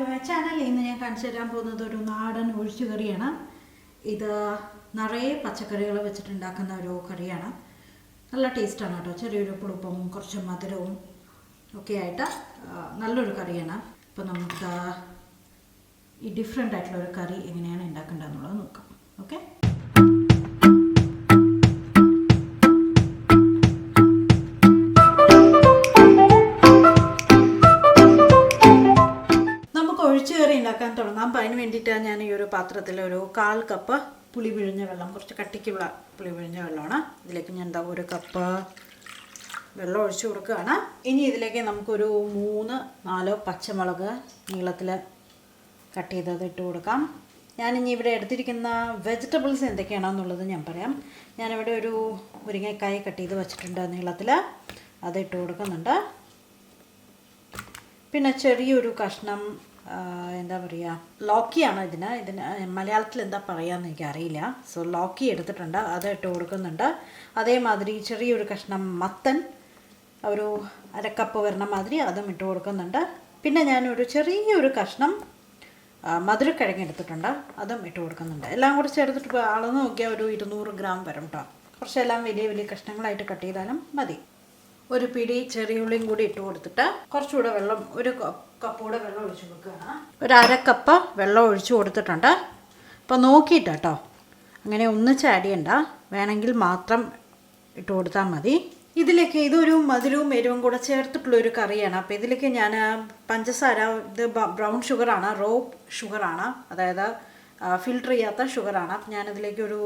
To my channel. ഇന്ന് ഞാൻ കാണിച്ചു തരാൻ പോകുന്നത് ഒരു നാടൻ ഒഴിച്ചുകറിയാണ്. ഇത് നിറയെ പച്ചക്കറികൾ വെച്ചിട്ടുണ്ടാക്കുന്ന ഒരു കറിയാണ്. നല്ല ടേസ്റ്റാണ് കേട്ടോ. ചെറിയൊരു പുളിപ്പും കുറച്ച് മധുരവും ഒക്കെ ആയിട്ട് നല്ലൊരു കറിയാണ്. അപ്പോൾ നമുക്ക് ഈ ഡിഫറെൻ്റ് ആയിട്ടുള്ള ഒരു കറി എങ്ങനെയാണ് ഉണ്ടാക്കേണ്ടതെന്നുള്ളത് നോക്കാം. ഓക്കെ, ഒഴിച്ചുകറി ഉണ്ടാക്കാൻ തുടങ്ങാം. അപ്പോൾ അതിന് വേണ്ടിയിട്ടാണ് ഞാൻ ഈ ഒരു പാത്രത്തിൽ ഒരു 1/4 കപ്പ് പുളി പിഴിഞ്ഞ വെള്ളം, കുറച്ച് കട്ടിക്കുള്ള പുളി പിഴിഞ്ഞ വെള്ളമാണ്. ഇതിലേക്ക് ഞാൻ 1 കപ്പ് വെള്ളം ഒഴിച്ചു കൊടുക്കുകയാണ്. ഇനി ഇതിലേക്ക് നമുക്കൊരു 3-4 പച്ചമുളക് നീളത്തിൽ കട്ട് ചെയ്തത് ഇട്ട് കൊടുക്കാം. ഞാനിനി ഇവിടെ എടുത്തിരിക്കുന്ന വെജിറ്റബിൾസ് എന്തൊക്കെയാണെന്നുള്ളത് ഞാൻ പറയാം. ഞാനിവിടെ ഒരു മുരിങ്ങക്കായ കട്ട് ചെയ്ത് വെച്ചിട്ടുണ്ട് നീളത്തിൽ, അത് ഇട്ട് കൊടുക്കുന്നുണ്ട്. പിന്നെ ചെറിയൊരു കഷ്ണം എന്താ പറയുക, ലോക്കിയാണ് ഇതിന് മലയാളത്തിൽ എന്താ പറയുകയെന്ന് എനിക്കറിയില്ല. സോ ലോക്കി എടുത്തിട്ടുണ്ട്, അത് ഇട്ട് കൊടുക്കുന്നുണ്ട്. അതേമാതിരി ചെറിയൊരു കഷ്ണം മത്തൻ ഒരു 1/2 കപ്പ് വരണ മാതിരി അതും ഇട്ട് കൊടുക്കുന്നുണ്ട്. പിന്നെ ഞാനൊരു ചെറിയൊരു കഷ്ണം മധുരക്കിഴങ്ങ് എടുത്തിട്ടുണ്ട്, അതും ഇട്ട് കൊടുക്കുന്നുണ്ട്. എല്ലാം കൂടി ചേർത്തിട്ട് അളന്ന് നോക്കിയാൽ ഒരു 200 ഗ്രാം വരും കേട്ടോ. കുറച്ചെല്ലാം വലിയ വലിയ കഷ്ണങ്ങളായിട്ട് കട്ട് ചെയ്താലും മതി. ഒരു പിടി ചെറിയ ഉള്ളിയും കൂടി ഇട്ട് കൊടുത്തിട്ട് കുറച്ചുകൂടെ വെള്ളം, 1 കപ്പ് കൂടെ വെള്ളം ഒഴിച്ച് കൊടുക്കുകയാണ്. ഒരു 1/2 കപ്പ് വെള്ളം ഒഴിച്ച് കൊടുത്തിട്ടുണ്ട്. അപ്പോൾ നോക്കിയിട്ട് കേട്ടോ, അങ്ങനെ ഒന്നിച്ച് ആഡ് ചെയ്യണ്ട, വേണമെങ്കിൽ മാത്രം ഇട്ട് കൊടുത്താൽ മതി. ഇതിലേക്ക് ഇതൊരു മധുരവും എരിവും കൂടെ ചേർത്തിട്ടുള്ളൊരു കറിയാണ്. അപ്പോൾ ഇതിലേക്ക് ഞാൻ പഞ്ചസാര, ഇത് ബ്രൗൺ ഷുഗറാണ്, റോ ഷുഗറാണ്, അതായത് ഫിൽട്ടർ ചെയ്യാത്ത ഷുഗറാണ്. ഞാനിതിലേക്ക് ഒരു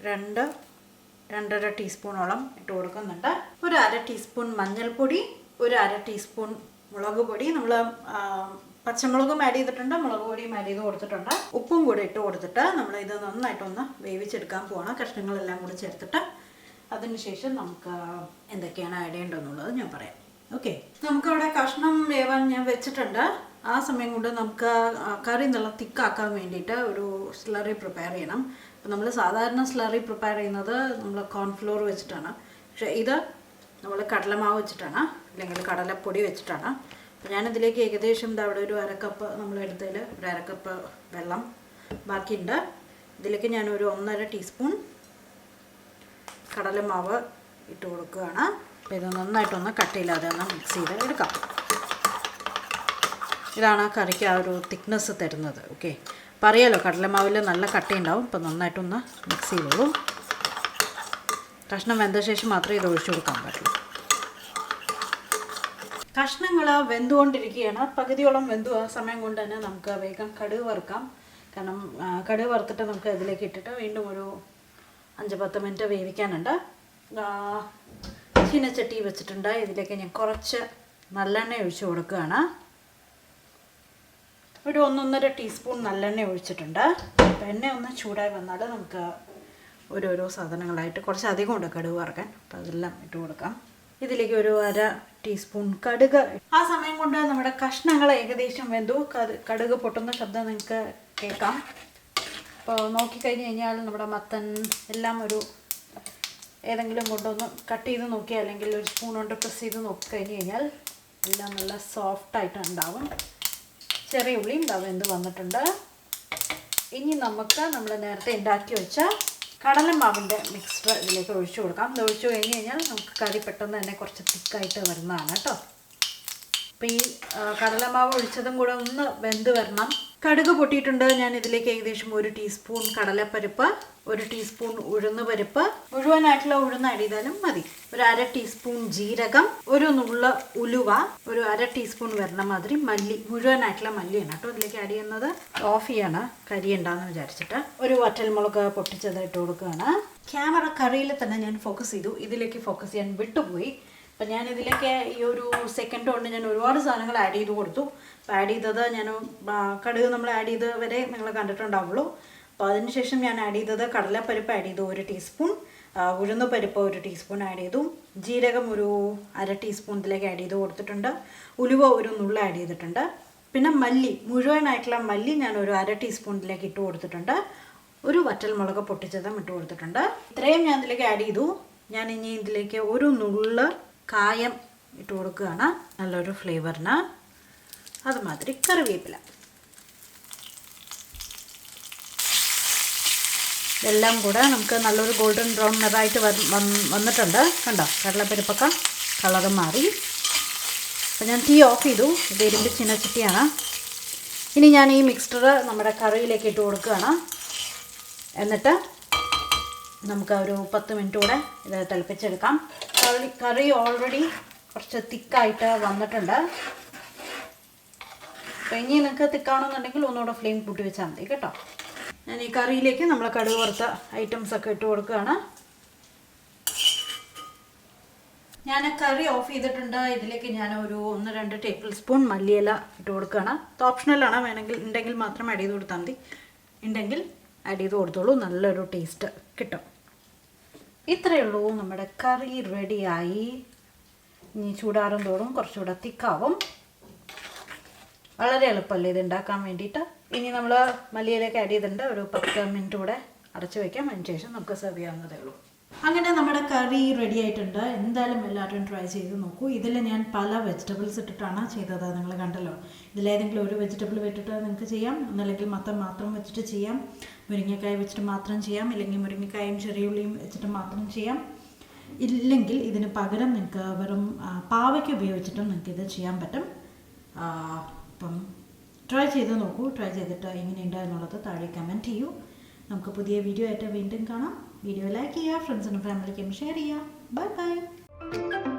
2-2.5 ടീസ്പൂണോളം ഇട്ട് കൊടുക്കുന്നുണ്ട്. ഒരു 1/2 ടീസ്പൂൺ മഞ്ഞൾപ്പൊടി, ഒരു 1/2 ടീസ്പൂൺ മുളക് പൊടി, നമ്മൾ പച്ചമുളകും ആഡ് ചെയ്തിട്ടുണ്ട്, മുളക് പൊടിയും ആഡ് ചെയ്ത് കൊടുത്തിട്ടുണ്ട്. ഉപ്പും കൂടി ഇട്ട് കൊടുത്തിട്ട് നമ്മളിത് നന്നായിട്ടൊന്ന് വേവിച്ചെടുക്കാൻ പോകണം, കഷ്ണങ്ങളെല്ലാം കൂടി ചേർത്തിട്ട്. അതിനുശേഷം നമുക്ക് എന്തൊക്കെയാണ് ആഡ് ചെയ്യേണ്ടതെന്നുള്ളത് ഞാൻ പറയാം. ഓക്കെ, നമുക്കവിടെ കഷ്ണം വേവാൻ ഞാൻ വെച്ചിട്ടുണ്ട്. ആ സമയം കൊണ്ട് നമുക്ക് കറി നല്ല തിക്കാക്കാൻ വേണ്ടിയിട്ട് ഒരു സ്ലറി പ്രിപ്പയർ ചെയ്യണം. അപ്പോൾ നമ്മൾ സാധാരണ സ്ലറി പ്രിപ്പയർ ചെയ്യുന്നത് നമ്മൾ കോൺഫ്ലോർ വെച്ചിട്ടാണ്, പക്ഷേ ഇത് നമ്മൾ കടലമാവ് വെച്ചിട്ടാണ്, അല്ലെങ്കിൽ കടലപ്പൊടി വെച്ചിട്ടാണ്. അപ്പോൾ ഞാനിതിലേക്ക് ഏകദേശം അവിടെ ഒരു 1/2 കപ്പ് നമ്മളെടുത്തതിൽ ഒരു 1/2 കപ്പ് വെള്ളം ബാക്കിയുണ്ട്. ഇതിലേക്ക് ഞാനൊരു 1.5 ടീസ്പൂൺ കടലമാവ് ഇട്ട് കൊടുക്കുകയാണ്. അപ്പോൾ ഇത് നന്നായിട്ടൊന്ന് കട്ടിയില്ലാതെ ഒന്ന് മിക്സ് ചെയ്ത് എടുക്കാം. ഇതാണ് കറിക്ക് ആ ഒരു തിക്നെസ് തരുന്നത്. ഓക്കെ, അപ്പോൾ അറിയാലോ കടലമാവിൽ നല്ല കട്ടയുണ്ടാവും. അപ്പോൾ നന്നായിട്ടൊന്ന് മിക്സ് ചെയ്തോളൂ. കഷ്ണം വെന്ത ശേഷം മാത്രമേ ഇത് ഒഴിച്ചു കൊടുക്കാൻ പറ്റുള്ളൂ. കഷ്ണങ്ങൾ വെന്തുകൊണ്ടിരിക്കുകയാണ്. പകുതിയോളം വെന്തു. ആ സമയം കൊണ്ട് തന്നെ നമുക്ക് വേഗം കടുക് വറുക്കാം. കാരണം കടുക് വറുത്തിട്ട് നമുക്ക് ഇതിലേക്ക് ഇട്ടിട്ട് വീണ്ടും ഒരു 5-10 മിനിറ്റ് വേവിക്കാനുണ്ട്. ചീനച്ചട്ടി വെച്ചിട്ടുണ്ട്. ഇതിലേക്ക് ഞാൻ കുറച്ച് നല്ലെണ്ണ ഒഴിച്ച് കൊടുക്കുകയാണ്. ഒരു 1-1.5 ടീസ്പൂൺ നല്ലെണ്ണ ഒഴിച്ചിട്ടുണ്ട്. അപ്പോൾ എണ്ണ ഒന്ന് ചൂടായി വന്നാൽ നമുക്ക് ഓരോരോ സാധനങ്ങളായിട്ട് കുറച്ച് അധികം ഉണ്ട് കടുക് വറുക്കാൻ. അപ്പോൾ അതെല്ലാം ഇട്ട് കൊടുക്കാം. ഇതിലേക്ക് ഒരു 1/2 ടീസ്പൂൺ കടുക്. ആ സമയം കൊണ്ട് നമ്മുടെ കഷ്ണങ്ങൾ ഏകദേശം വെന്തു. കടുക് പൊട്ടുന്ന ശബ്ദം നിങ്ങൾക്ക് കേൾക്കാം. അപ്പോൾ നോക്കിക്കഴിഞ്ഞ് കഴിഞ്ഞാൽ നമ്മുടെ മത്തൻ എല്ലാം ഒരു ഏതെങ്കിലും കൊണ്ടൊന്ന് കട്ട് ചെയ്ത് നോക്കി, അല്ലെങ്കിൽ ഒരു സ്പൂൺ കൊണ്ട് പ്രസ് ചെയ്ത് നോക്കിക്കഴിഞ്ഞ് കഴിഞ്ഞാൽ എല്ലാം നല്ല സോഫ്റ്റായിട്ട് ഉണ്ടാവും. ചെറിയ ഉള്ളി ഉണ്ടാവും വെന്ത് വന്നിട്ടുണ്ട്. ഇനി നമുക്ക് നമ്മൾ നേരത്തെ ഉണ്ടാക്കി വെച്ച കടലമാവിൻ്റെ മിക്സ്ചർ ഇതിലേക്ക് ഒഴിച്ചു കൊടുക്കാം. ഇത് ഒഴിച്ചു കഴിഞ്ഞ് കഴിഞ്ഞാൽ നമുക്ക് കറി പെട്ടെന്ന് തന്നെ കുറച്ച് തിക്കായിട്ട് വരുന്നതാണ് കേട്ടോ. അപ്പോൾ ഈ കടലമാവ് ഒഴിച്ചതും കൂടെ ഒന്ന് വെന്ത് വരണം. കടുക് പൊട്ടിയിട്ടുണ്ട്. ഞാൻ ഇതിലേക്ക് ഏകദേശം 1 ടീസ്പൂൺ കടലപ്പരിപ്പ്, 1 ടീസ്പൂൺ ഉഴുന്ന് പരിപ്പ്, മുഴുവനായിട്ടുള്ള ഉഴുന്ന് ആഡ് ചെയ്താലും മതി, ഒരു 1/2 ടീസ്പൂൺ ജീരകം, ഒരു നുള്ള ഉലുവ, ഒരു 1/2 ടീസ്പൂൺ വരണ മാതിരി മല്ലി, മുഴുവനായിട്ടുള്ള മല്ലിയാണ് കേട്ടോ ഇതിലേക്ക് ആഡ് ചെയ്യുന്നത്. ഓഫ് ചെയ്യാണ് കരി ഉണ്ടാകുന്ന വിചാരിച്ചിട്ട്. ഒരു വറ്റൽമുളക് പൊട്ടിച്ചത് ഇട്ട് കൊടുക്കുകയാണ്. ക്യാമറ കറിയിൽ തന്നെ ഞാൻ ഫോക്കസ് ചെയ്തു, ഇതിലേക്ക് ഫോക്കസ് ചെയ്യാൻ വിട്ടുപോയി. അപ്പം ഞാനിതിലേക്ക് ഈ ഒരു സെക്കൻഡ് കൊണ്ട് ഞാൻ ഒരുപാട് സാധനങ്ങൾ ആഡ് ചെയ്ത് കൊടുത്തു. അപ്പോൾ ആഡ് ചെയ്തത് ഞാൻ കടുക് നമ്മൾ ആഡ് ചെയ്ത് വരെ നിങ്ങൾ കണ്ടിട്ടുണ്ടാവുള്ളൂ. അപ്പോൾ അതിനുശേഷം ഞാൻ ആഡ് ചെയ്തത് കടലപ്പരിപ്പ് ആഡ് ചെയ്തു 1 ടീസ്പൂൺ, ഉഴുന്ന് പരിപ്പ് 1 ടീസ്പൂൺ ആഡ് ചെയ്തു, ജീരകം ഒരു 1/2 ടീസ്പൂൺ ഇതിലേക്ക് ആഡ് ചെയ്ത് കൊടുത്തിട്ടുണ്ട്, ഉലുവ ഒരു നുള്ള ആഡ് ചെയ്തിട്ടുണ്ട്. പിന്നെ മല്ലി, മുഴുവനായിട്ടുള്ള മല്ലി ഞാൻ ഒരു 1/2 ടീസ്പൂൺ ഇതിലേക്ക് ഇട്ട് കൊടുത്തിട്ടുണ്ട്. ഒരു വറ്റൽമുളക് പൊട്ടിച്ചതും ഇട്ട് കൊടുത്തിട്ടുണ്ട്. ഇത്രയും ഞാൻ ഇതിലേക്ക് ആഡ് ചെയ്തു. ഞാൻ ഇനി ഇതിലേക്ക് ഒരു നുള്ള കായം ഇട്ട് കൊടുക്കുകയാണ്, നല്ലൊരു ഫ്ലേവറിന്. അതുമാതിരി കറിവേപ്പില. ഇതെല്ലാം കൂടെ നമുക്ക് നല്ലൊരു ഗോൾഡൻ ബ്രൗൺ നിറമായിട്ട് വന്നിട്ടുണ്ട്. കണ്ടോ, കടലപ്പരിപ്പൊക്കെ കളറ് മാറി. അപ്പോൾ ഞാൻ തീ ഓഫ് ചെയ്തു. ഇത് ഇരുമ്പ് ചീനച്ചട്ടിയാണ്. ഇനി ഞാൻ ഈ മിക്സ്ചർ നമ്മുടെ കറിയിലേക്ക് ഇട്ട് കൊടുക്കുകയാണ്. എന്നിട്ട് നമുക്ക് ഒരു 10 മിനിറ്റ് കൂടെ ഇത് തിളപ്പിച്ചെടുക്കാം. കറി ഓൾറെഡി കുറച്ച് തിക്കായിട്ട് വന്നിട്ടുണ്ട്. അപ്പോൾ ഇനി നിങ്ങൾക്ക് തിക്കാണെന്നുണ്ടെങ്കിൽ ഒന്നുകൂടെ ഫ്ലെയിം കൂട്ടി വെച്ചാൽ മതി കേട്ടോ. ഞാൻ ഈ കറിയിലേക്ക് നമ്മൾ കടുക് വറുത്ത ഐറ്റംസൊക്കെ ഇട്ട് കൊടുക്കുകയാണ്. ഞാൻ കറി ഓഫ് ചെയ്തിട്ടുണ്ട്. ഇതിലേക്ക് ഞാൻ ഒരു 1-2 ടേബിൾ സ്പൂൺ മല്ലിയില ഇട്ട് കൊടുക്കുകയാണ്. ഇത് ഓപ്ഷണലാണ്, വേണമെങ്കിൽ ഉണ്ടെങ്കിൽ മാത്രം ആഡ് ചെയ്ത് കൊടുത്താൽ മതി. ഉണ്ടെങ്കിൽ ആഡ് ചെയ്ത് കൊടുത്തോളൂ, നല്ലൊരു ടേസ്റ്റ് കിട്ടും. ഇത്രയേ ഉള്ളൂ, നമ്മുടെ കറി റെഡിയായി. ഇനി ചൂടാറും തോറും കുറച്ചുകൂടെ തിക്കാവും. വളരെ എളുപ്പമല്ലേ ഇത് ഉണ്ടാക്കാൻ വേണ്ടിയിട്ട്. ഇനി നമ്മൾ മല്ലിയിലേക്ക് ആഡ് ചെയ്തിട്ടുണ്ട്. ഒരു 10 മിനിറ്റ് കൂടെ അടച്ചു വയ്ക്കാം. അതിന് ശേഷം നമുക്ക് സെർവ് ചെയ്യാവുന്നതേ ഉള്ളൂ. അങ്ങനെ നമ്മുടെ കറി റെഡി ആയിട്ടുണ്ട്. എന്തായാലും എല്ലാവരും ട്രൈ ചെയ്ത് നോക്കൂ. ഇതിൽ ഞാൻ പല വെജിറ്റബിൾസ് ഇട്ടിട്ടാണ് ചെയ്തത്, നിങ്ങൾ കണ്ടല്ലോ. ഇതിലേതെങ്കിലും ഒരു വെജിറ്റബിൾ വെച്ചിട്ട് നിങ്ങൾക്ക് ചെയ്യാം. ഒന്നല്ലെങ്കിൽ മത്തൻ മാത്രം വെച്ചിട്ട് ചെയ്യാം, മുരിങ്ങക്കായ വെച്ചിട്ട് മാത്രം ചെയ്യാം, ഇല്ലെങ്കിൽ മുരിങ്ങക്കായും ചെറിയുള്ളിയും വെച്ചിട്ട് മാത്രം ചെയ്യാം. ഇല്ലെങ്കിൽ ഇതിന് പകരം നിങ്ങൾക്ക് വെറും പാവയ്ക്ക് ഉപയോഗിച്ചിട്ടും നിങ്ങൾക്കിത് ചെയ്യാൻ പറ്റും. അപ്പം ട്രൈ ചെയ്ത് നോക്കൂ. ട്രൈ ചെയ്തിട്ട് എങ്ങനെയുണ്ട് എന്നുള്ളത് താഴെ കമൻറ്റ് ചെയ്യൂ. നമുക്ക് പുതിയ വീഡിയോ ആയിട്ട് വീണ്ടും കാണാം. വീഡിയോ ലൈക്ക് ചെയ്യുക, ഫ്രണ്ട്സിനും ഫാമിലിക്കും ഷെയർ ചെയ്യുക. Bye bye.